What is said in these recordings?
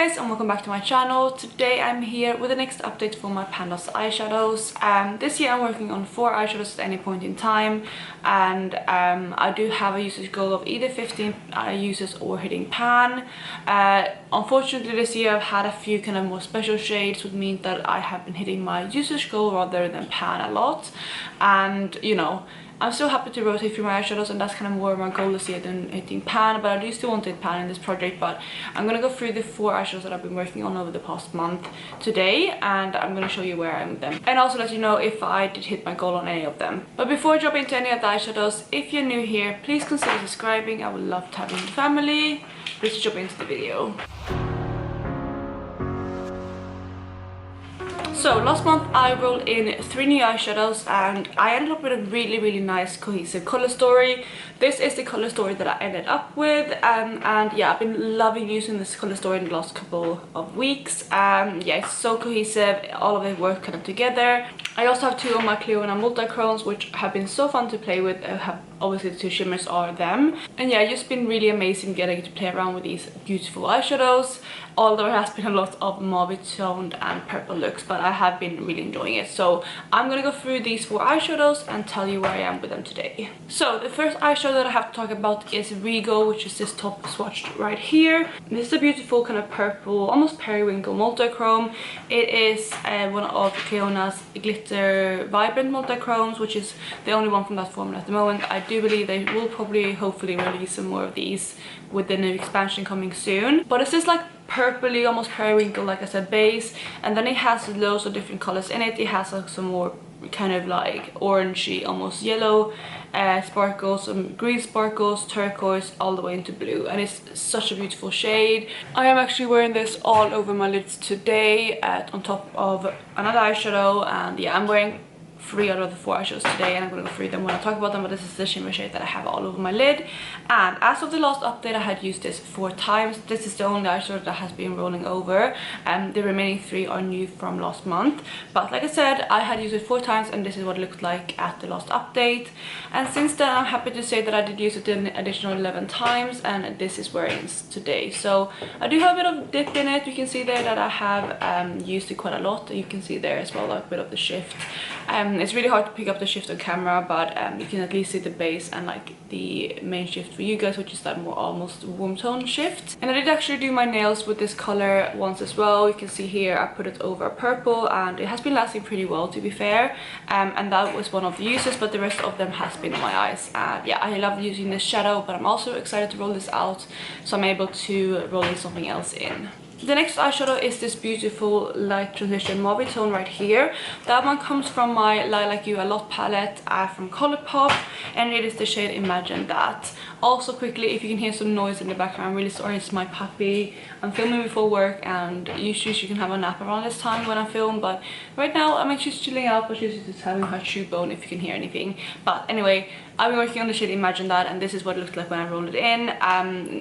guys, and welcome back to my channel. Today I'm here with the next update for my Pan Those Eyeshadows. This year I'm working on 4 eyeshadows at any point in time, and I do have a usage goal of either 15 uses or hitting pan. Unfortunately this year I've had a few kind of more special shades, which means that I have been hitting my usage goal rather than pan a lot. And you know, I'm still happy to rotate through my eyeshadows, and that's kind of more of my goal this year than hitting pan, but I do still want to hit pan in this project. But I'm going to go through the 4 eyeshadows that I've been working on over the past month today, and I'm going to show you where I am with them, and also let you know if I did hit my goal on any of them. But before I jump into any of the eyeshadows, if you're new here, please consider subscribing. I would love to have you in the family. Let's jump into the video. So last month I rolled in 3 new eyeshadows, and I ended up with a really nice cohesive color story. This is the color story that I ended up with, and yeah, I've been loving using this color story in the last couple of weeks. Yeah, it's so cohesive, all of it works kind of together. I also have 2 of my clear and Multichromes, which have been so fun to play with. Obviously the 2 shimmers are them, and yeah, it's just been really amazing getting to play around with these beautiful eyeshadows, although it has been a lot of mauve toned and purple looks, but I have been really enjoying it. So I'm gonna go through these 4 eyeshadows and tell you where I am with them today. So the first eyeshadow that I have to talk about is Regal, which is this top swatched right here. This is a beautiful kind of purple, almost periwinkle multichrome. It is one of Fiona's glitter vibrant multichromes, which is the only one from that formula at the moment. I do believe they will probably hopefully release some more of these with the new expansion coming soon. But it's just like purpley, almost periwinkle, like I said, base, and then it has loads of different colors in it. It has like some more kind of like orangey, almost yellow sparkles, some green sparkles, turquoise, all the way into blue, and it's such a beautiful shade. I am actually wearing this all over my lids today on top of another eyeshadow, and yeah, I'm wearing 3 out of the 4 eyeshadows today, and I'm going to go through them when I talk about them. But this is the shimmer shade that I have all over my lid, and as of the last update I had used this 4 times. This is the only eyeshadow that has been rolling over, and the remaining 3 are new from last month. But like I said, I had used it 4 times, and this is what it looked like at the last update. And since then I'm happy to say that I did use it an additional 11 times, and this is where it is today. So I do have a bit of dip in it. You can see there that I have used it quite a lot. You can see there as well, like a bit of the shift. It's really hard to pick up the shift on camera, but you can at least see the base and like the main shift for you guys, which is that more almost warm tone shift. And I did actually do my nails with this color once as well. You can see here I put it over purple, and it has been lasting pretty well, to be fair. And that was one of the uses, but the rest of them has been on my eyes. And yeah, I love using this shadow, but I'm also excited to roll this out, so I'm able to roll in something else in. The next eyeshadow is this beautiful light transition mauve tone right here. That one comes from my Lilac You A Lot palette from Colourpop, and it is the shade Imagine That. Also quickly, if you can hear some noise in the background, I'm really sorry, it's my puppy. I'm filming before work, and usually she can have a nap around this time when I film, but right now I mean she's chilling out, but she's just having her chew bone, if you can hear anything. But anyway, I've been working on the shade Imagine That, and this is what it looked like when I rolled it in.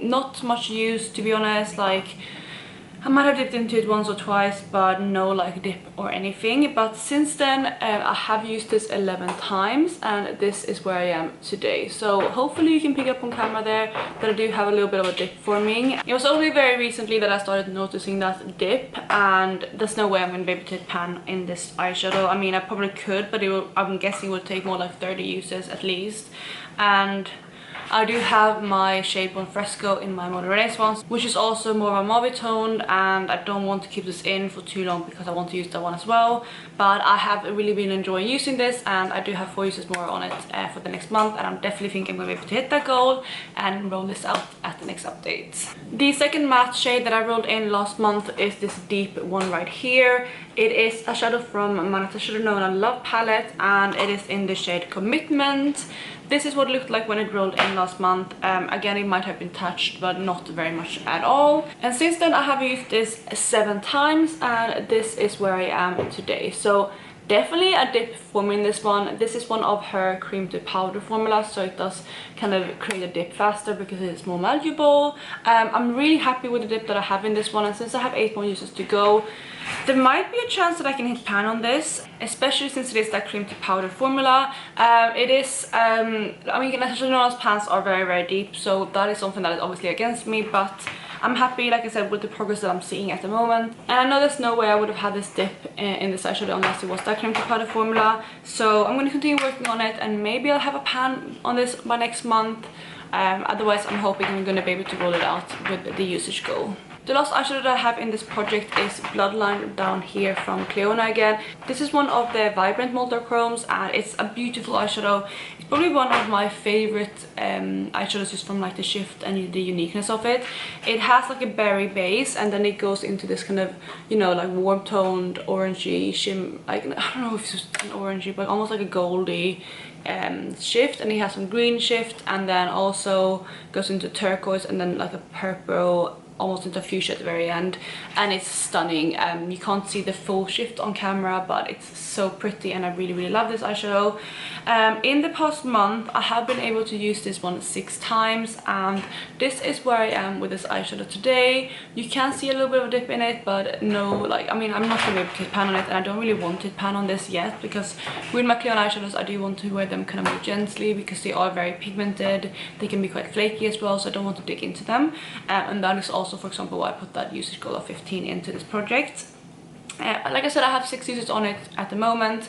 Not much use, to be honest. Like, I might have dipped into it once or twice, but no like dip or anything. But since then I have used this 11 times, and this is where I am today. So hopefully you can pick up on camera there that I do have a little bit of a dip forming. It was only very recently that I started noticing that dip, and there's no way I'm going to be able to hit pan in this eyeshadow. I mean, I probably could, but I'm guessing it would take more like 30 uses at least. And I do have my shade Bon Fresco in my Modern Renaissance, which is also more of a mauve tone, and I don't want to keep this in for too long because I want to use that one as well. But I have really been enjoying using this, and I do have 4 uses more on it for the next month, and I'm definitely thinking I'm going to be able to hit that goal and roll this out at the next update. The second matte shade that I rolled in last month is this deep one right here. It is a shadow from my Should Have Known I Love palette, and it is in the shade Commitment. This is what it looked like when it rolled in last month. Again, it might have been touched, but not very much at all. And since then I have used this 7 times, and this is where I am today. So definitely a dip forming this one. This is one of her cream to powder formulas, so it does kind of create a dip faster because it's more malleable. I'm really happy with the dip that I have in this one, and since I have 8 more uses to go, there might be a chance that I can hit pan on this, especially since it is that cream to powder formula. It is, I mean, Natasha Denon's pans are very deep, so that is something that is obviously against me, but I'm happy, like I said, with the progress that I'm seeing at the moment. And I know there's no way I would have had this dip in this eyeshadow unless it was that cream to powder formula. So I'm going to continue working on it, and maybe I'll have a pan on this by next month. Otherwise, I'm hoping I'm going to be able to roll it out with the usage goal. The last eyeshadow that I have in this project is Bloodline down here from Cleona again. This is one of the Vibrant Multichromes, and it's a beautiful eyeshadow. It's probably one of my favorite eyeshadows just from like the shift and the uniqueness of it. It has like a berry base, and then it goes into this kind of, you know, like warm toned orangey shim, like, I don't know if it's an orangey, but almost like a goldy shift, and it has some green shift, and then also goes into turquoise, and then like a purple, almost into fuchsia at the very end, and it's stunning. You can't see the full shift on camera, but it's so pretty, and I really love this eyeshadow. In the past month I have been able to use this one 6 times, and this is where I am with this eyeshadow today. You can see a little bit of a dip in it, but no, like, I mean, I'm not gonna be able to pan on it, and I don't really want to pan on this yet, because with my Cleon eyeshadows I do want to wear them kind of more gently, because they are very pigmented. They can be quite flaky as well, so I don't want to dig into them, and that is also, for example, why I put that usage goal of 15 into this project. Like I said, I have 6 uses on it at the moment.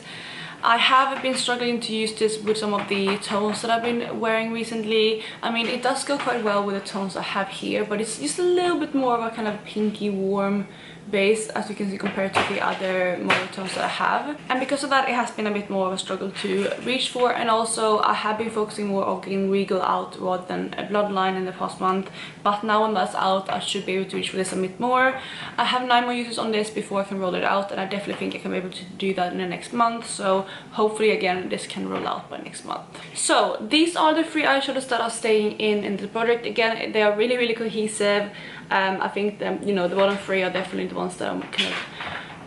I have been struggling to use this with some of the tones that I've been wearing recently. I mean, it does go quite well with the tones I have here, but it's just a little bit more of a kind of pinky warm base, as you can see, compared to the other Mauve tones that I have. And because of that, it has been a bit more of a struggle to reach for, and also I have been focusing more on getting Regal out rather than a Bloodline in the past month. But now when that's out, I should be able to reach for this a bit more. I have 9 more uses on this before I can roll it out, and I definitely think I can be able to do that in the next month. So hopefully again this can roll out by next month. So these are the 3 eyeshadows that are staying in the project. Again, they are really cohesive. I think them, you know, the bottom 3 are definitely the ones that are kind of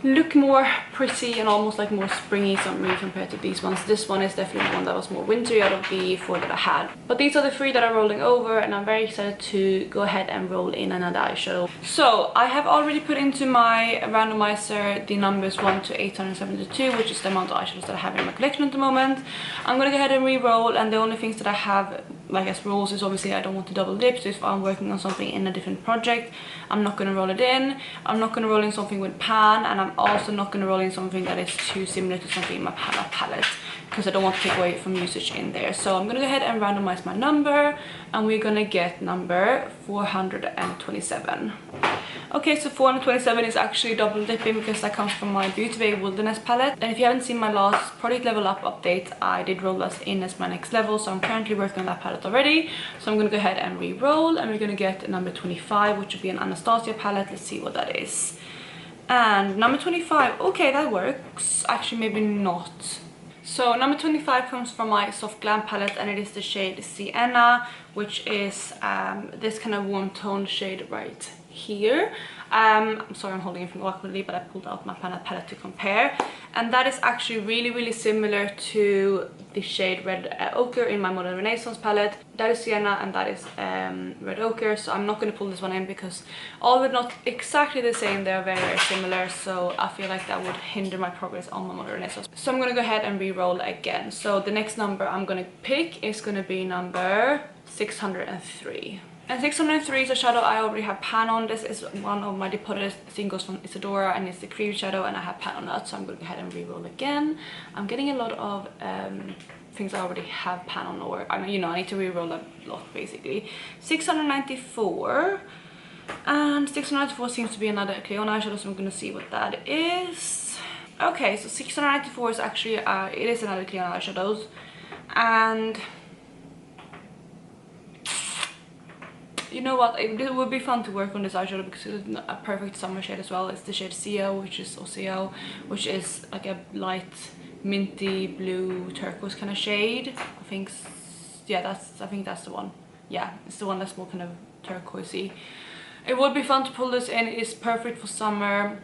look more pretty and almost like more springy summery compared to these ones. This one is definitely the one that was more wintry out of the 4 that I had. But these are the 3 that are rolling over, and I'm very excited to go ahead and roll in another eyeshadow. So I have already put into my randomizer the numbers 1 to 872, which is the amount of eyeshadows that I have in my collection at the moment. I'm gonna go ahead and re-roll, and the only things that I have like as rules is obviously I don't want to double dip. So if I'm working on something in a different project, I'm not going to roll it in. I'm not going to roll in something with pan, and I'm also not going to roll in something that is too similar to something in my pan palette, because I don't want to take away from usage in there. So I'm going to go ahead and randomize my number, and we're going to get number 427. Okay, so 427 is actually double dipping, because that comes from my Beauty Bay Wilderness palette. And if you haven't seen my last product level up update, I did roll that in as my next level, so I'm currently working on that palette already. So I'm going to go ahead and re-roll, and we're going to get number 25, which will be an Anastasia palette. Let's see what that is. And number 25, okay, that works. Actually, maybe not. So number 25 comes from my Soft Glam palette, and it is the shade Sienna, which is this kind of warm toned shade right here. I'm sorry, I'm holding it awkwardly, but I pulled out my palette to compare, and that is actually really similar to the shade Red Ochre in my Modern Renaissance palette. That is Sienna, and that is Red Ochre. So I'm not going to pull this one in, because although not exactly the same, they are very similar, so I feel like that would hinder my progress on my Modern Renaissance. So I'm going to go ahead and re-roll again. So the next number I'm going to pick is going to be number 603. And 603 is a shadow I already have pan on. This is one of my deposited singles from Isadora, and it's the cream shadow, and I have pan on that, so I'm going to go ahead and re-roll again. I'm getting a lot of things I already have pan on, or I mean, you know, I need to re-roll a lot basically. 694, and 694 seems to be another Cleon eyeshadow, so I'm going to see what that is. Okay, so 694 is actually it is another Cleon eyeshadows, and you know what, it would be fun to work on this eyeshadow because it's a perfect summer shade as well. It's the shade CO, which is OCO, which is like a light minty blue turquoise kind of shade. I think, yeah, I think that's the one. Yeah, it's the one that's more kind of turquoisey. It would be fun to pull this in. It's perfect for summer.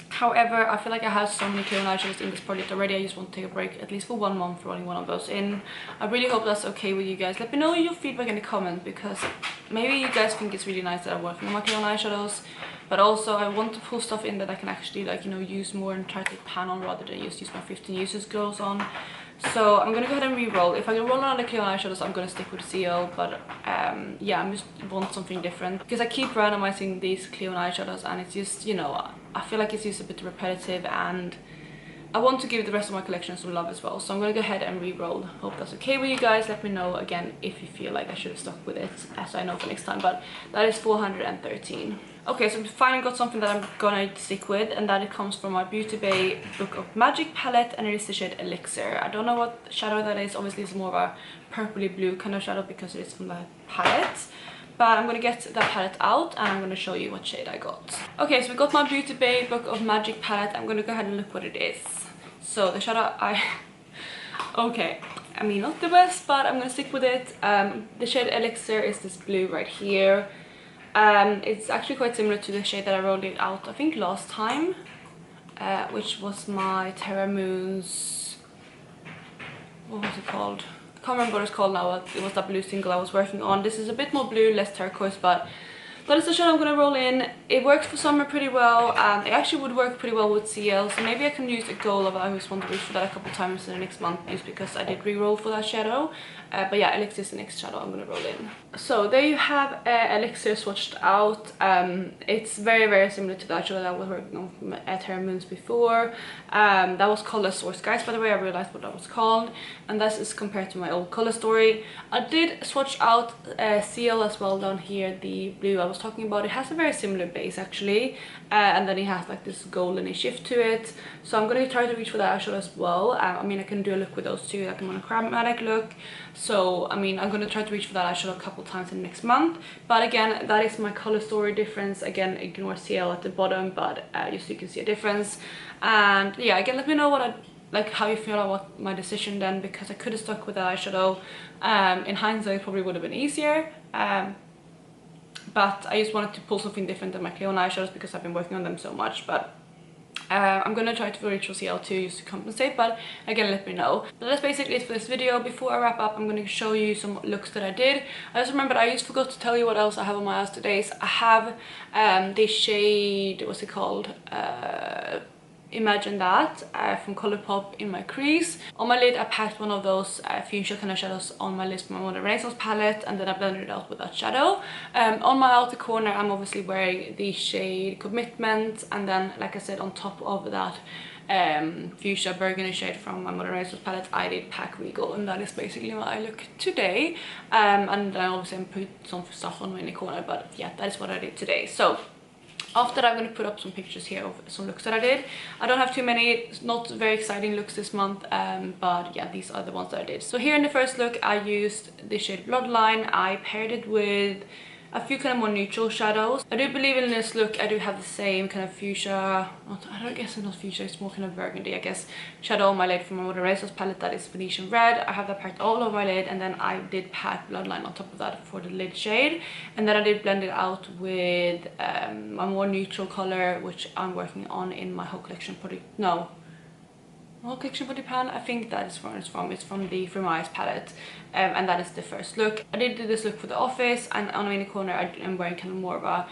However, I feel like I have so many Cleon eyeshadows in this project already. I just want to take a break, at least for 1 month, rolling one of those in. I really hope that's okay with you guys. Let me know your feedback in the comments, because maybe you guys think it's really nice that I'm working on my Cleon eyeshadows, but also I want to pull stuff in that I can actually, like, you know, use more and try to pan on rather than just use my 15 uses goals on. So I'm gonna go ahead and re-roll. If I can roll another clear eyeshadows, I'm gonna stick with CL, but yeah, I just want something different because I keep randomizing these clear eyeshadows and it's just, you know, I feel like it's just a bit repetitive and I want to give the rest of my collection some love as well. So I'm gonna go ahead and re-roll. Hope that's okay with you guys. Let me know again if you feel like I should have stuck with it, as I know for next time, but that is 413. Okay, so we finally got something that I'm gonna stick with, and that it comes from my Beauty Bay Book of Magic palette, and it is the shade Elixir. I don't know what shadow that is. Obviously it's more of a purpley blue kind of shadow because it is from the palette. But I'm gonna get that palette out and I'm gonna show you what shade I got. Okay, so we got my Beauty Bay Book of Magic palette. I'm gonna go ahead and look what it is. So the shadow okay, I mean not the best, but I'm gonna stick with it. The shade Elixir is this blue right here. It's actually quite similar to the shade that I rolled it out, I think last time, which was my Terra Moon's, what was it called? I can't remember what it's called now. It was that blue single I was working on. This is a bit more blue, less turquoise, but that is the shade I'm going to roll in. It works for summer pretty well. It actually would work pretty well with CL, so maybe I can use a goal of I always want to reach for that a couple times in the next month just because I did re-roll for that shadow. But yeah, Elixir is the next shadow I'm going to roll in. So there you have Elixir swatched out. It's very, very similar to that shadow that I was working on from Terra Moons before. That was Color Source, guys, by the way. I realized what that was called. And this is compared to my old Color Story. I did swatch out CL as well down here, the blue I was talking about. It has a very similar base actually, and then it has like this golden shift to it. So I'm going to try to reach for that eyeshadow as well. I mean, I can do a look with those two, like a monochromatic look. So I mean, I'm going to try to reach for that eyeshadow a couple times in the next month. But again, that is my Color Story difference. Again, ignore CL at the bottom, but just so you can see a difference. And yeah, again, let me know what how you feel about my decision then, because I could have stuck with that eyeshadow. In hindsight, it probably would have been easier. But I just wanted to pull something different than my clear eyeshadows because I've been working on them so much. But I'm gonna try to reach for CL2 just to compensate, but again, let me know. But that's basically it for this video. Before I wrap up, I'm gonna show you some looks that I did. I just remembered I just forgot to tell you what else I have on my eyes today. So I have this shade, what's it called? Imagine That from Colourpop in my crease. On my lid I packed one of those fuchsia kind of shadows on my lid from my Modern Renaissance palette, and then I blended it out with that shadow. On my outer corner I'm obviously wearing the shade Commitment, and then like I said, on top of that fuchsia burgundy shade from my Modern Renaissance palette I did pack Regal, and that is basically my eye look today. And then obviously I put some stuff on my inner corner, but yeah, that is what I did today. So after that, I'm going to put up some pictures here of some looks that I did. I don't have too many, not very exciting looks this month, but yeah, these are the ones that I did. So here in the first look, I used the shade Bloodline. I paired it with a few kind of more neutral shadows. I do believe in this look I do have the same kind of fuchsia, I don't guess it's not fuchsia, it's more kind of burgundy, I guess, shadow on my lid from my Modern Renaissance palette, that is Venetian Red. I have that packed all over my lid, and then I did pack Bloodline on top of that for the lid shade, and then I did blend it out with a more neutral color, which I'm working on in my whole collection project. No, Whole Collection Body Pan, I think that is where it's from. It's from the From Eyes palette, and that is the first look. I did do this look for the office, and on the inner corner I am wearing kind of more of a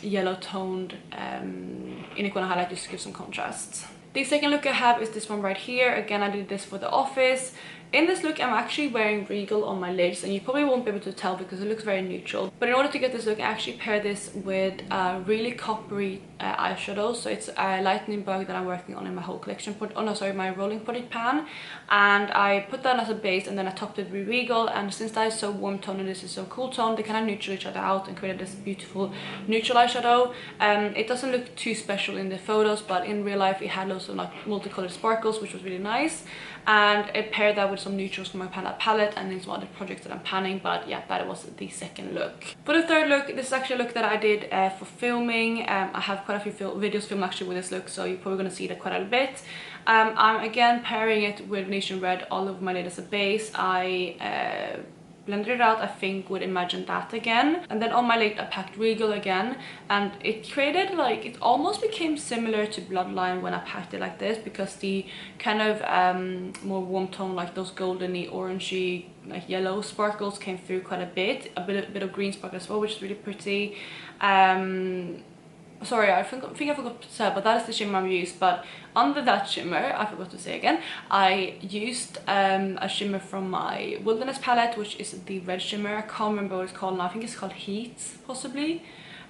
yellow toned inner corner highlight just to give some contrast. The second look I have is this one right here. Again, I did this for the office. In this look, I'm actually wearing Regal on my lids, and you probably won't be able to tell because it looks very neutral. But in order to get this look, I actually pair this with really coppery eyeshadow. So it's a Lightning Bug that I'm working on in my whole collection. My rolling project pan. And I put that as a base, and then I topped it with Regal. And since that is so warm tone and this is so cool tone, they kind of neutral each other out and created this beautiful neutral eyeshadow. It doesn't look too special in the photos, but in real life it had lots of like multicolored sparkles, which was really nice. And I paired that with some neutrals from my palette and then some other projects that I'm panning. But yeah, that was the second look. For the third look, this is actually a look that I did for filming. I have quite a few videos filmed actually with this look, so you're probably going to see that quite a bit. I'm again pairing it with Venetian Red all over my lid as a base. I blended it out, I think, with Imagine That again, and then on my lid I packed Regal again, and it created like, it almost became similar to Bloodline when I packed it like this, because the kind of more warm tone, like those goldeny orangey like yellow sparkles came through quite a bit of green sparkle as well, which is really pretty. sorry, I think I forgot to say, but that is the shimmer I used. But under that shimmer, I forgot to say again, I used a shimmer from my Wilderness palette, which is the red shimmer. I can't remember what it's called now. I think it's called Heat, possibly.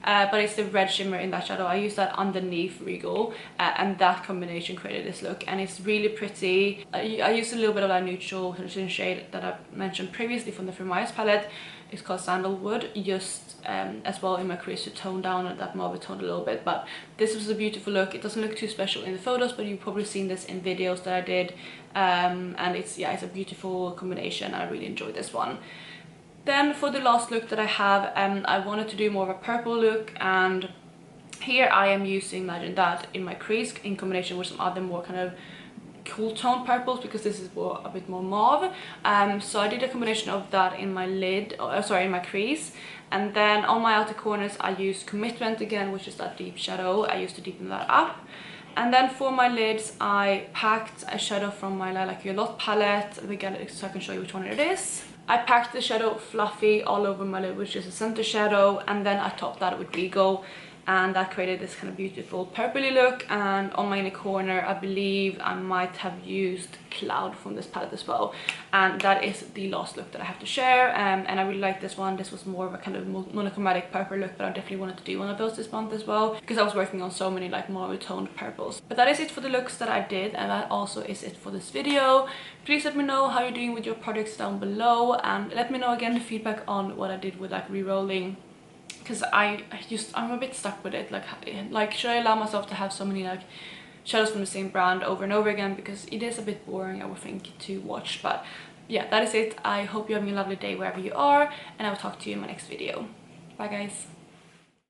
But it's the red shimmer in that shadow. I used that underneath Regal, and that combination created this look, and it's really pretty. I used a little bit of that neutral shade that I mentioned previously from the Finalizing palette. It's called Sandalwood, just as well in my crease to tone down that mauve tone a little bit. But this was a beautiful look. It doesn't look too special in the photos, but you've probably seen this in videos that I did, and it's a beautiful combination. I really enjoyed this one. Then for the last look that I have, I wanted to do more of a purple look, and here I am using Imagine That in my crease in combination with some other more kind of cool tone purples, because this is a bit more mauve. So I did a combination of that in my lid, in my crease, and then on my outer corners I used Commitment again, which is that deep shadow. I used to deepen that up. And then for my lids, I packed a shadow from my Lilac Lot palette. Let me get it so I can show you which one it is. I packed the shadow Fluffy all over my lid, which is a center shadow, and then I topped that with Regal, and that created this kind of beautiful purpley look. And on my inner corner, I believe I might have used Cloud from this palette as well, and that is the last look that I have to share. And I really like this one. This was more of a kind of monochromatic purple look, but I definitely wanted to do one of those this month as well, because I was working on so many like more toned purples. But that is it for the looks that I did, and that also is it for this video. Please let me know how you're doing with your projects down below, and let me know again the feedback on what I did with like re-rolling, because I'm a bit stuck with it. Like should I allow myself to have so many like shadows from the same brand over and over again, because it is a bit boring, I would think, to watch. But yeah, that is it. I hope you're having a lovely day wherever you are, and I will talk to you in my next video. Bye guys.